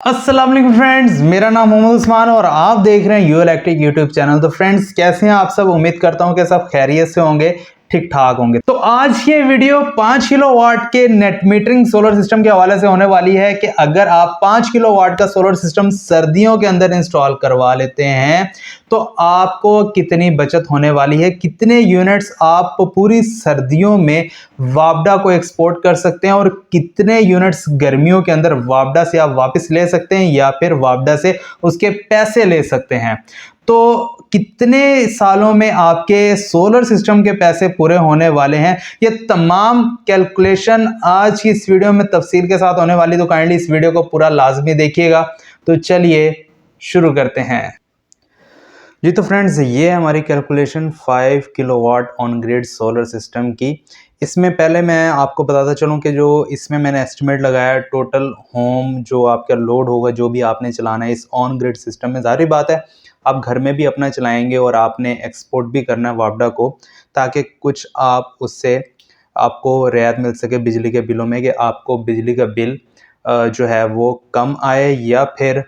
अस्सलाम वालेकुम फ्रेंड्स, मेरा नाम मोहम्मद उस्मान और आप देख रहे हैं यू इलेक्ट्रिक यूट्यूब चैनल। तो फ्रेंड्स, कैसे हैं आप सब? उम्मीद करता हूं कि सब खैरियत से होंगे, ठीक ठाक होंगे। तो आज ये वीडियो 5 किलोवाट के नेट मीटरिंग सोलर सिस्टम के हवाले से होने वाली है कि अगर आप 5 किलोवाट का सोलर सिस्टम सर्दियों के अंदर इंस्टॉल करवा लेते हैं तो आपको कितनी बचत होने वाली है, कितने यूनिट्स आप पूरी सर्दियों में वापडा को एक्सपोर्ट कर सकते हैं और कितने यूनिट्स गर्मियों के अंदर वापडा से आप वापस ले सकते हैं या फिर वापडा से उसके पैसे ले सकते हैं। तो कितने सालों में आपके सोलर सिस्टम के पैसे पूरे होने वाले हैं, ये तमाम कैलकुलेशन आज की इस वीडियो में तफसील के साथ होने वाली। तो काइंडली इस वीडियो को पूरा लाजमी देखिएगा। तो चलिए शुरू करते हैं जी। तो फ्रेंड्स, ये हमारी calculation 5 kilowatt on grid solar system की। इसमें पहले मैं आपको बताता चलूं कि जो इसमें मैंने एस्टिमेट लगाया टोटल होम जो आपका लोड होगा, जो भी आपने चलाना है इस ऑन ग्रिड सिस्टम में, जाहिर बात है आप घर में भी अपना चलाएंगे और आपने एक्सपोर्ट भी करना है वापडा को, ताकि कुछ आप उससे आपको रियायत मिल सके बिजली के बिलों में, कि आपको बिजली का बिल जो है वो कम आए या फिर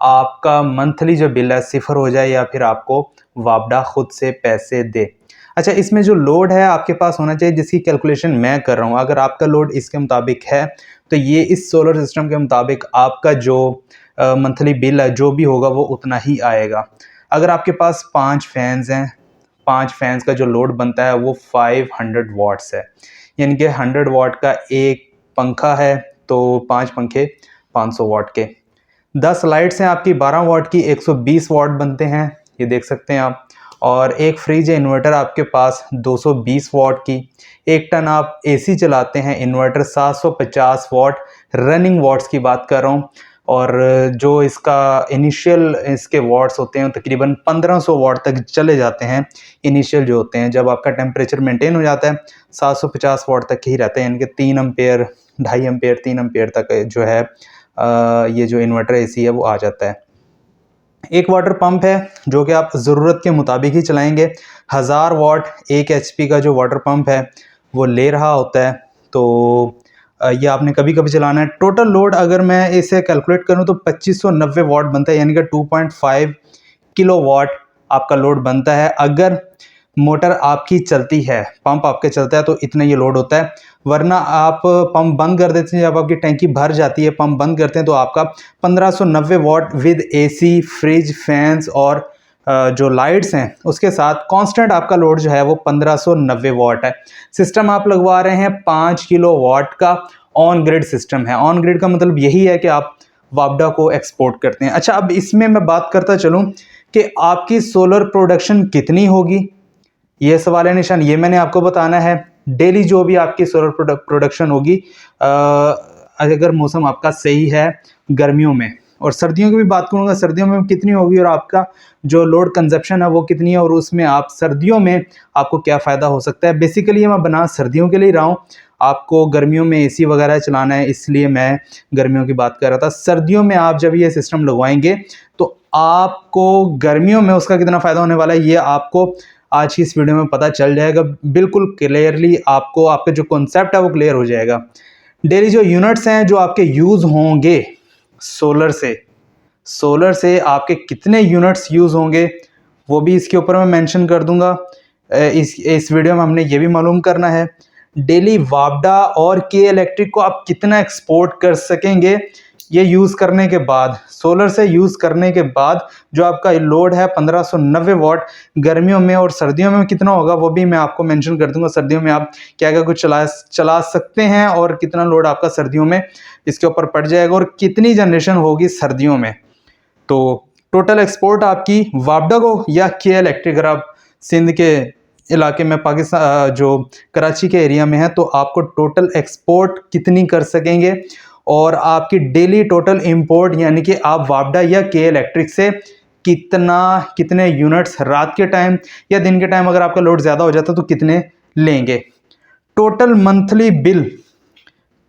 आपका मंथली जो बिल है सिफर हो जाए, या फिर आपको वापडा खुद से पैसे दे। अच्छा, इसमें जो लोड है आपके पास होना चाहिए, जिसकी कैलकुलेशन मैं कर रहा हूँ। अगर आपका लोड इसके मुताबिक है तो ये इस सोलर सिस्टम के मुताबिक आपका जो मंथली बिल है जो भी होगा वो उतना ही आएगा। अगर आपके पास 5 फैंस हैं, 5 फैंस का जो लोड बनता है वो 500 वाट्स है, यानी कि 100 वाट का एक पंखा है तो 5 पंखे 500 वाट के। 10 लाइट्स हैं आपकी 12 वाट की, 120 वाट बनते हैं, ये देख सकते हैं आप। और एक फ्रिज है इन्वर्टर आपके पास 220 वाट की। 1 टन आप एसी चलाते हैं, इन्वर्टर 750 वाट रनिंग वाट्स की बात कर रहा हूँ। और जो इसका इनिशियल इसके वाट्स होते हैं तकरीबन 1500 वाट तक चले जाते हैं। इनिशियल जो होते हैं, जब आपका टेम्परेचर मेंटेन हो जाता है 750 वाट तक ही रहते हैं, यानी कि 3 एम्पेयर 2.5 एम्पेयर 3 एम्पेयर तक जो है ये जो इन्वर्टर एसी है वो आ जाता है। एक वाटर पंप है जो कि आप ज़रूरत के मुताबिक ही चलाएंगे। 1000 वाट 1 HP का जो वाटर पंप है वो ले रहा होता है। तो ये आपने कभी कभी चलाना है। टोटल लोड अगर मैं इसे कैलकुलेट करूं तो 2590 वाट बनता है, यानी कि 2.5 किलोवाट आपका लोड बनता है। अगर मोटर आपकी चलती है, पंप आपके चलता है तो इतना ये लोड होता है। वरना आप पंप बंद कर देते हैं, जब आपकी टैंकी भर जाती है पंप बंद करते हैं तो आपका 1590 वाट विद एसी फ्रिज फैंस और जो लाइट्स हैं उसके साथ कांस्टेंट आपका लोड जो है वो 1590 वाट है। सिस्टम आप लगवा रहे हैं 5 किलोवाट का ऑन ग्रिड सिस्टम है। ऑन ग्रिड का मतलब यही है कि आप वापडा को एक्सपोर्ट करते हैं। अच्छा, अब इसमें मैं बात करता चलूँ कि आपकी सोलर प्रोडक्शन कितनी होगी, ये सवाल है निशान, ये मैंने आपको बताना है। डेली जो भी आपकी सोलर प्रोडक्शन होगी, अगर मौसम आपका सही है गर्मियों में, और सर्दियों की भी बात करूँगा सर्दियों में कितनी होगी और आपका जो लोड कंजप्शन है वो कितनी है, और उसमें आप सर्दियों में आपको क्या फ़ायदा हो सकता है। बेसिकली मैं बना सर्दियों के लिए रहा हूँ, आपको गर्मियों में एसी वगैरह चलाना है इसलिए मैं गर्मियों की बात कर रहा था। सर्दियों में आप जब ये सिस्टम लगवाएंगे तो आपको गर्मियों में उसका कितना फ़ायदा होने वाला है ये आपको आज की इस वीडियो में पता चल जाएगा। बिल्कुल क्लियरली आपको आपका जो कॉन्सेप्ट है वो क्लियर हो जाएगा। डेली जो यूनिट्स हैं जो आपके यूज़ होंगे सोलर से आपके कितने यूनिट्स यूज़ होंगे वो भी इसके ऊपर मैं मेंशन कर दूंगा। इस वीडियो में हमने ये भी मालूम करना है। डेली वापडा और के इलेक्ट्रिक को आप कितना एक्सपोर्ट कर सकेंगे ये यूज़ करने के बाद, सोलर से यूज़ करने के बाद जो आपका लोड है 1590 वाट गर्मियों में, और सर्दियों में कितना होगा वो भी मैं आपको मेंशन कर दूंगा। सर्दियों में आप क्या क्या कुछ चला सकते हैं और कितना लोड आपका सर्दियों में इसके ऊपर पड़ जाएगा और कितनी जनरेशन होगी सर्दियों में। तो टोटल एक्सपोर्ट आपकी वापडा को या के इलेक्ट्रिक, अगर आप सिंध के इलाके में पाकिस्तान जो कराची के एरिया में है तो आपको टोटल एक्सपोर्ट कितनी कर सकेंगे, और आपकी डेली टोटल इंपोर्ट यानी कि आप वापडा या के इलेक्ट्रिक से कितने यूनिट्स रात के टाइम या दिन के टाइम अगर आपका लोड ज़्यादा हो जाता तो कितने लेंगे। टोटल मंथली बिल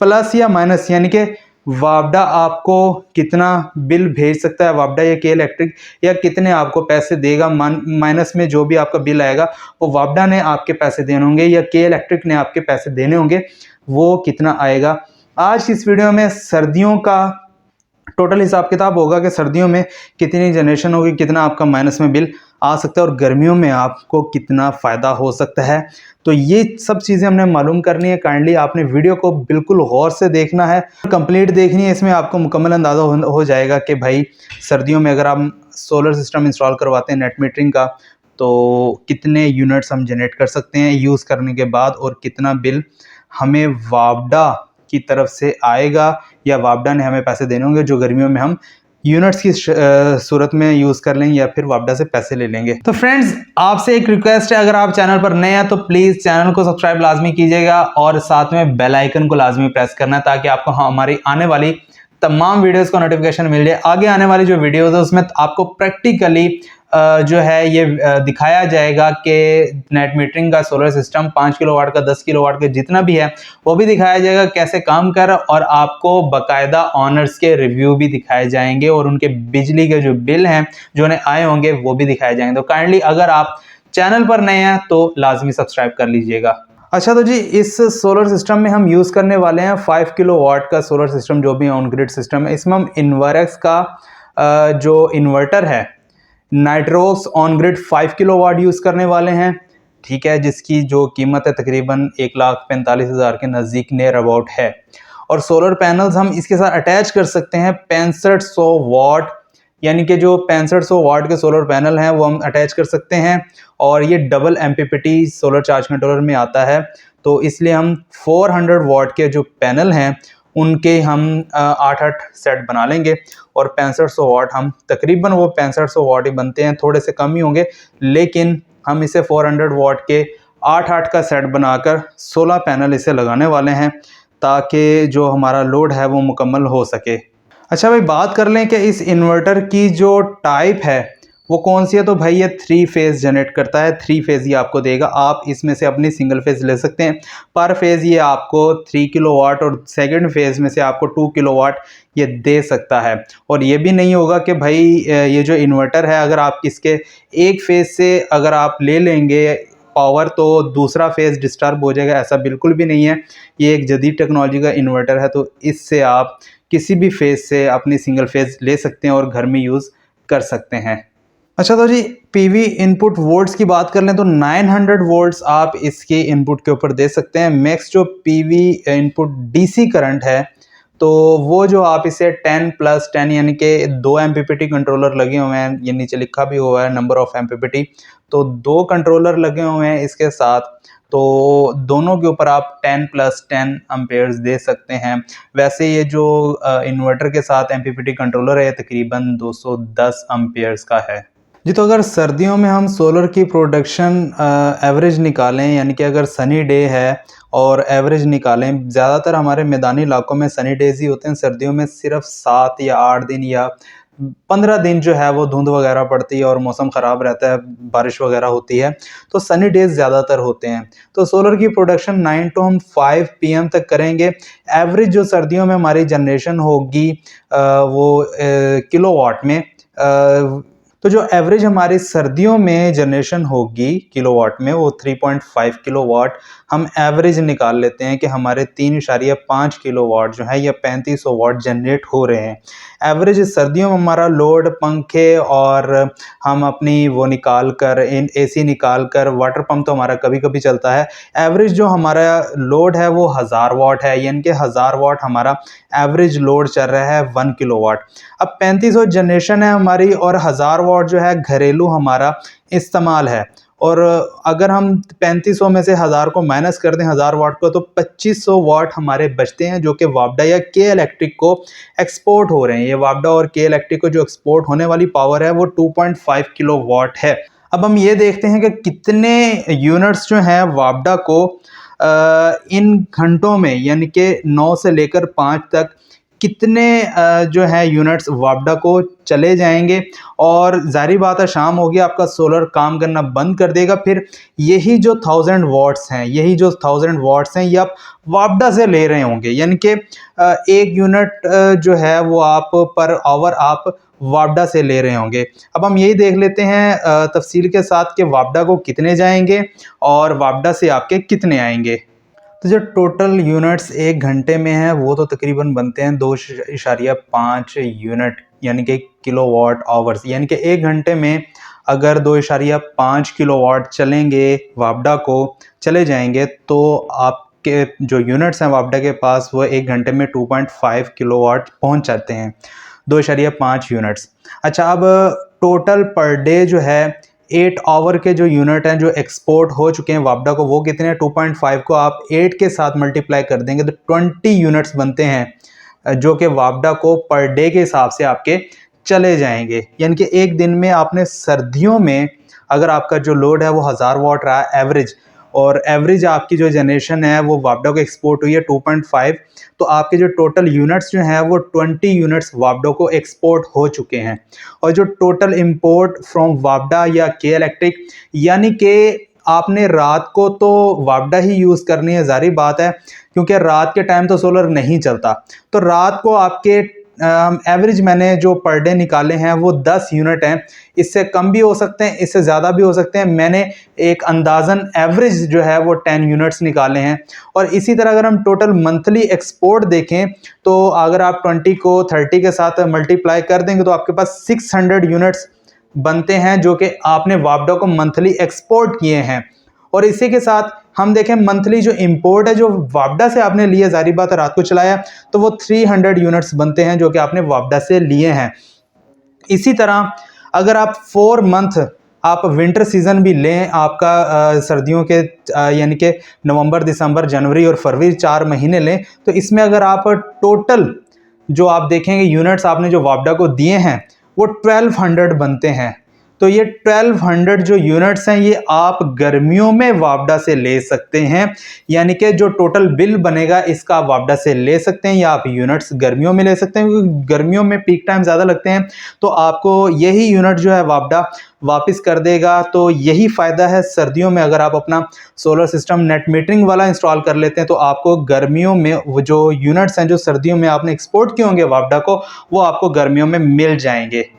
प्लस या माइनस, यानी कि वापडा आपको कितना बिल भेज सकता है, वापडा या के इलेक्ट्रिक, या कितने आपको पैसे देगा। माइनस में जो भी आपका बिल आएगा वो वापडा ने आपके पैसे देने होंगे या के इलेक्ट्रिक ने आपके पैसे देने होंगे, वो कितना आएगा। आज इस वीडियो में सर्दियों का टोटल हिसाब किताब होगा कि सर्दियों में कितनी जनरेशन होगी, कितना आपका माइनस में बिल आ सकता है और गर्मियों में आपको कितना फ़ायदा हो सकता है। तो ये सब चीज़ें हमने मालूम करनी है। काइंडली आपने वीडियो को बिल्कुल गौर से देखना है, कंप्लीट देखनी है। इसमें आपको मुकम्मल अंदाज़ा हो जाएगा कि भाई सर्दियों में अगर हम सोलर सिस्टम इंस्टॉल करवाते हैं नेट मीटरिंग का, तो कितने यूनिट्स हम जनरेट कर सकते हैं यूज़ करने के बाद, और कितना बिल हमें वापडा की तरफ से आएगा या वापडा ने हमें पैसे देने होंगे जो गर्मियों में हम यूनिट्स की सूरत में यूज़ कर लेंगे या फिर वापडा से पैसे ले लेंगे। तो फ्रेंड्स, आपसे एक रिक्वेस्ट है, अगर आप चैनल पर नए हैं तो प्लीज़ चैनल को सब्सक्राइब लाजमी कीजिएगा और साथ में बेल आइकन को लाजमी प्रेस करना है ताकि आपको हमारी आने वाली तमाम वीडियोस का नोटिफिकेशन मिल जाए। आगे आने वाली जो वीडियोस है उसमें आपको प्रैक्टिकली जो है ये दिखाया जाएगा कि नेट मीटरिंग का सोलर सिस्टम 5 किलोवाट का, 10 किलोवाट का जितना भी है वो भी दिखाया जाएगा कैसे काम कर, और आपको बाकायदा ऑनर्स के रिव्यू भी दिखाए जाएंगे और उनके बिजली के जो बिल हैं जो उन्हें आए होंगे वो भी दिखाए जाएंगे। तो काइंडली अगर आप चैनल पर नए हैं तो लाजमी सब्सक्राइब कर लीजिएगा। अच्छा, तो जी इस सोलर सिस्टम में हम यूज़ करने वाले हैं 5 किलोवाट का सोलर सिस्टम जो भी ऑन ग्रिड सिस्टम है। इसमें हम इन्वर्क्स का जो इन्वर्टर है Nitrox on grid 5 kilowatt use करने वाले हैं, ठीक है, जिसकी जो कीमत है तकरीबन 1,45,000 के नज़दीक नियर अबाउट है। और सोलर पैनल्स हम इसके साथ अटैच कर सकते हैं 6500 वाट, यानी कि जो 6500 वाट के सोलर पैनल हैं वो हम अटैच कर सकते हैं। और ये double MPPT solar charge controller में आता है, तो इसलिए हम 400 वाट के जो पैनल हैं उनके हम 8-8 सेट बना लेंगे और 6500 वाट हम तकरीबन वो 6500 वाट ही बनते हैं, थोड़े से कम ही होंगे, लेकिन हम इसे 400 वाट के 8-8 का सेट बनाकर 16 पैनल इसे लगाने वाले हैं ताकि जो हमारा लोड है वो मुकम्मल हो सके। अच्छा भाई, बात कर लें कि इस इन्वर्टर की जो टाइप है वो कौन सी है। तो भाई ये 3 फेज़ जनरेट करता है, 3 फेज़ ये आपको देगा। आप इसमें से अपनी सिंगल फेज़ ले सकते हैं, पर फेज़ ये आपको 3 किलोवाट और सेकंड फेज़ में से आपको 2 किलोवाट ये दे सकता है। और ये भी नहीं होगा कि भाई ये जो इन्वर्टर है अगर आप इसके एक फेज़ से अगर आप ले लेंगे पावर तो दूसरा फेज़ डिस्टर्ब हो जाएगा, ऐसा बिल्कुल भी नहीं है। ये एक जदीद टेक्नोलॉजी का इन्वर्टर है, तो इससे आप किसी भी फेज़ से अपनी सिंगल फेज़ ले सकते हैं और घर में यूज़ कर सकते हैं। अच्छा, तो जी पीवी इनपुट वोल्ट्स की बात कर लें तो 900 वोल्ट्स आप इसके इनपुट के ऊपर दे सकते हैं। मैक्स जो पीवी इनपुट डीसी करंट है तो वो जो आप इसे 10+10 यानी कि 2 MPPT कंट्रोलर लगे हुए हैं, ये नीचे लिखा भी हुआ है नंबर ऑफ MPPT, तो 2 कंट्रोलर लगे हुए हैं इसके साथ, तो दोनों के ऊपर आप 10+10 अम्पेयर्स दे सकते हैं। वैसे ये जो इन्वर्टर के साथ MPPT कंट्रोलर है तकरीबन 210 अम्पेयर्स का है जी। तो अगर सर्दियों में हम सोलर की प्रोडक्शन एवरेज निकालें, यानी कि अगर सनी डे है और एवरेज निकालें, ज़्यादातर हमारे मैदानी इलाकों में सनी डेज ही होते हैं। सर्दियों में सिर्फ 7 या 8 दिन या 15 दिन जो है वो धुंध वगैरह पड़ती है और मौसम ख़राब रहता है, बारिश वगैरह होती है, तो सनी डेज ज़्यादातर होते हैं। तो सोलर की प्रोडक्शन 9 to 5 PM तक करेंगे। एवरेज जो सर्दियों में हमारी जनरेशन होगी वो किलोवाट में, तो जो एवरेज हमारी सर्दियों में जनरेशन होगी किलोवाट में वो 3.5 किलोवाट हम एवरेज निकाल लेते हैं कि हमारे 3.5 किलोवाट जो है या 3500 वाट जनरेट हो रहे हैं। एवरेज सर्दियों में हमारा लोड पंखे और हम अपनी वो निकाल कर AC निकाल कर, वाटर पंप तो हमारा कभी कभी चलता है, एवरेज जो हमारा लोड है वो 1000 वाट है, यानी कि 1000 वाट हमारा एवरेज लोड चल रहा है 1 किलोवाट। अब 3500 जनरेशन है हमारी और 1000 वाट जो है घरेलू हमारा इस्तेमाल है, और अगर हम 3500 में से 1000 को माइनस कर दें 1000 वाट को, तो 2500 वाट हमारे बचते हैं जो कि वापडा या के इलेक्ट्रिक को एक्सपोर्ट हो रहे हैं। ये वापडा और के इलेक्ट्रिक को जो एक्सपोर्ट होने वाली पावर है वो 2.5 किलोवाट है। अब हम ये देखते हैं कि कितने यूनिट्स जो हैं वापडा को इन घंटों में, यानी कि 9 से लेकर 5 तक कितने जो है यूनिट्स वापडा को चले जाएंगे। और जारी बात है शाम होगी आपका सोलर काम करना बंद कर देगा, फिर यही जो 1000 वाट्स हैं, यही जो 1000 वाट्स हैं ये आप वापडा से ले रहे होंगे, यानी कि एक यूनिट जो है वो आप पर आवर आप वापडा से ले रहे होंगे। अब हम यही देख लेते हैं तफसील के साथ कि वापडा को कितने जाएंगे और वापडा से आपके कितने आएंगे। तो जो टोटल यूनिट्स एक घंटे में है वो तो तकरीबन बनते हैं 2.5 यूनिट, यानी कि किलोवाट आवर्स। यानी कि एक घंटे में अगर 2.5 किलोवाट चलेंगे वापडा को चले जाएंगे तो आपके जो यूनिट्स हैं वापडा के पास वो एक घंटे में 2.5 किलोवाट पहुंच जाते हैं, 2.5 यूनिट्स। अच्छा, अब टोटल पर डे जो है 8 आवर के जो यूनिट हैं जो एक्सपोर्ट हो चुके हैं वापडा को, वो कितने हैं? 2.5 को आप 8 के साथ मल्टीप्लाई कर देंगे तो 20 यूनिट्स बनते हैं जो कि वापडा को पर डे के हिसाब से आपके चले जाएंगे। यानी कि एक दिन में आपने सर्दियों में अगर आपका जो लोड है वो 1000 वाट रहा है एवरेज, और एवरेज आपकी जो जनरेशन है वो वापडा को एक्सपोर्ट हुई है 2.5, तो आपके जो टोटल यूनिट्स जो हैं वो 20 यूनिट्स वापडा को एक्सपोर्ट हो चुके हैं। और जो टोटल इंपोर्ट फ्रॉम वापडा या के इलेक्ट्रिक, यानी कि आपने रात को तो वापडा ही यूज़ करनी है, जारी बात है, क्योंकि रात के टाइम तो सोलर नहीं चलता। तो रात को आपके एवरेज मैंने जो पर डे निकाले हैं वो 10 यूनिट हैं, इससे कम भी हो सकते हैं, इससे ज़्यादा भी हो सकते हैं। मैंने एक अंदाज़न एवरेज जो है वो 10 यूनिट्स निकाले हैं। और इसी तरह अगर हम टोटल मंथली एक्सपोर्ट देखें तो अगर आप 20 को 30 के साथ मल्टीप्लाई कर देंगे तो आपके पास 600 यूनिट्स बनते हैं जो कि आपने वापडा को मंथली एक्सपोर्ट किए हैं। और इसी के साथ हम देखें मंथली जो इंपोर्ट है जो वापडा से आपने लिए, जारी बात है रात को चलाया, तो वो 300 यूनिट्स बनते हैं जो कि आपने वापडा से लिए हैं। इसी तरह अगर आप 4 मंथ आप विंटर सीजन भी लें, आपका सर्दियों के यानी कि नवंबर, दिसंबर, जनवरी और फरवरी 4 महीने लें, तो इसमें अगर आप टोटल जो आप देखेंगे यूनिट्स आपने जो वापडा को दिए हैं वो 1200 बनते हैं। तो ये 1200 जो यूनिट्स हैं ये आप गर्मियों में वापडा से ले सकते हैं, यानी कि जो टोटल बिल बनेगा इसका आप वापडा से ले सकते हैं या आप यूनिट्स गर्मियों में ले सकते हैं, क्योंकि गर्मियों में पीक टाइम ज़्यादा लगते हैं तो आपको यही यूनिट जो है वापडा वापस कर देगा। तो यही फ़ायदा है सर्दियों में, अगर आप अपना सोलर सिस्टम नेट मीटरिंग वाला इंस्टॉल कर लेते हैं तो आपको गर्मियों में वो जो यूनिट्स हैं जो सर्दियों में आपने एक्सपोर्ट किए होंगे वापडा को, वो आपको गर्मियों में मिल जाएंगे।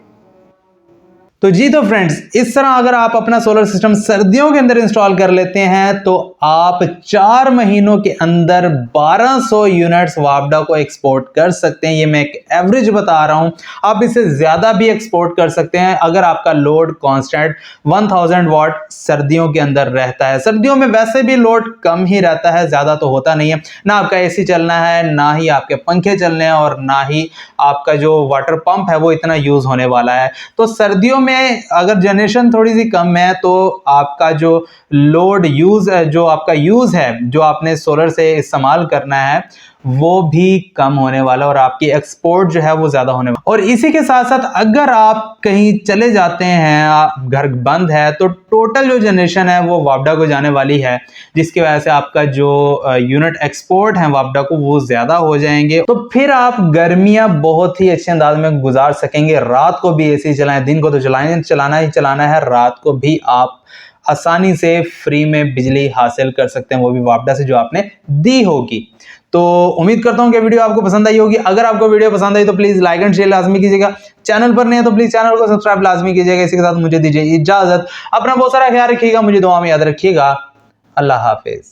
तो जी तो फ्रेंड्स, इस तरह अगर आप अपना सोलर सिस्टम सर्दियों के अंदर इंस्टॉल कर लेते हैं तो आप 4 महीनों के अंदर 1200 यूनिट्स वापडा को एक्सपोर्ट कर सकते हैं। ये मैं एक एवरेज बता रहा हूं, आप इससे ज्यादा भी एक्सपोर्ट कर सकते हैं अगर आपका लोड कांस्टेंट 1000 वाट सर्दियों के अंदर रहता है। सर्दियों में वैसे भी लोड कम ही रहता है, ज्यादा तो होता नहीं है, ना आपका एसी चलना है, ना ही आपके पंखे चलने हैं, और ना ही आपका जो वाटर पंप है वो इतना यूज होने वाला है। तो सर्दियों में अगर जनरेशन थोड़ी सी कम है तो आपका जो लोड यूज जो आपका यूज है जो आपने सोलर से इस्तेमाल करना है वो भी कम होने वाला और आपकी एक्सपोर्ट जो है वो ज्यादा होने वाला। और इसी के साथ साथ अगर आप कहीं चले जाते हैं, घर बंद है, तो टोटल जो जनरेशन है वो वापडा को जाने वाली है, जिसकी वजह से आपका जो यूनिट एक्सपोर्ट है वापडा को वो ज्यादा हो जाएंगे। तो फिर आप गर्मियां बहुत ही अच्छे अंदाज में गुजार सकेंगे। रात को भी एसी चलाएं, दिन को तो चलाना ही चलाना है, रात को भी आप आसानी से फ्री में बिजली हासिल कर सकते हैं, वो भी वापडा से जो आपने दी होगी। तो उम्मीद करता हूं कि वीडियो आपको पसंद आई होगी। अगर आपको वीडियो पसंद आई तो प्लीज लाइक एंड शेयर लाजमी कीजिएगा। चैनल पर नहीं है तो प्लीज चैनल को सब्सक्राइब लाजमी कीजिएगा। इसी के साथ मुझे दीजिए इजाजत। अपना बहुत सारा ख्याल रखिएगा, मुझे दुआ में याद रखिएगा। अल्लाह हाफिज।